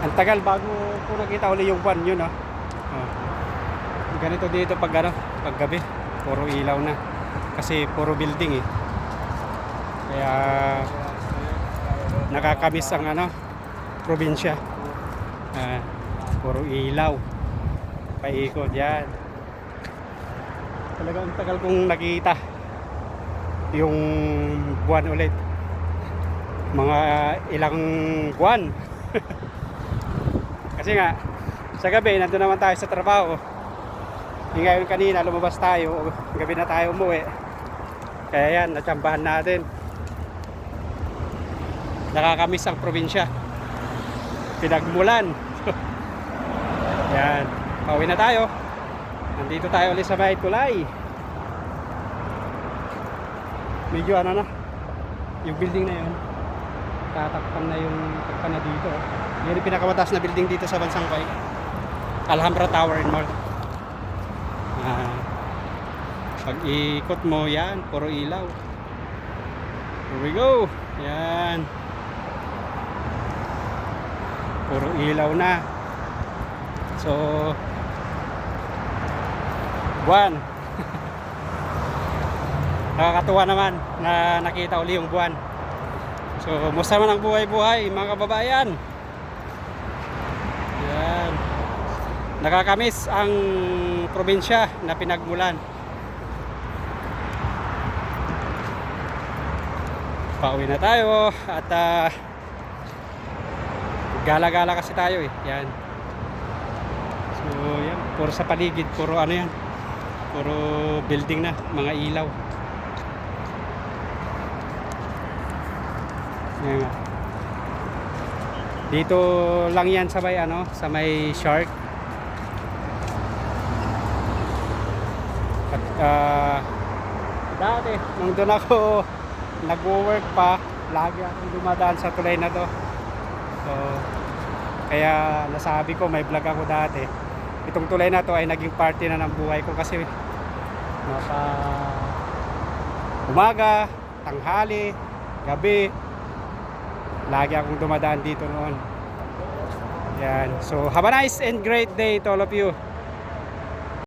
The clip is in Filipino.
Ang tagal bago ko nakita uli yung buwan yun, oh. Oh. Ganito dito pag ano, pag gabi, puro ilaw na. Kasi puro building eh. Kaya nakakamiss ang ano, probinsya. Puro ilaw. Paikot yan. Talagang tagal kong nakita yung buwan ulit. Mga ilang buwan. Kasi nga sa gabi nandun naman tayo sa trabaho. Ngayon kanina lumabas tayo, gabi na tayo umuwi. Kaya yan, natsambahan natin. Nakakamiss ang probinsya. Pinagmulan. Yan, pauwi na tayo. Nandito tayo ulit sa May Kulay. Medyo ano na, yung building na yun, tatakpan na yung takpan na dito. Yan yung pinakamataas na building dito sa Bansang Kuwait, Alhambra Tower in Mall. Pag ikot mo yan, puro ilaw. Here we go. Yan, puro ilaw na. So buwan. Nakakatuwa naman na nakita uli yung buwan. So musta man ang buhay-buhay mga kababayan. Yan, nakakamiss ang probinsya na pinagmulan. Pauwi na tayo at gala-gala kasi tayo eh. Yan. So yan, puro sa paligid, puro ano yan, puro building na, mga ilaw. Yan. Dito lang yan sa may ano, sa may Shark. At dati nung doon ako nagwo-work pa, lagi akong dumadaan sa tulay na to. So kaya nasabi ko, may vlog ako dati. Itong tulay na to ay naging party na ng buhay ko kasi mapa umaga, tanghali, gabi, lagi akong dumadaan dito noon. Yan. So have a nice and great day to all of you.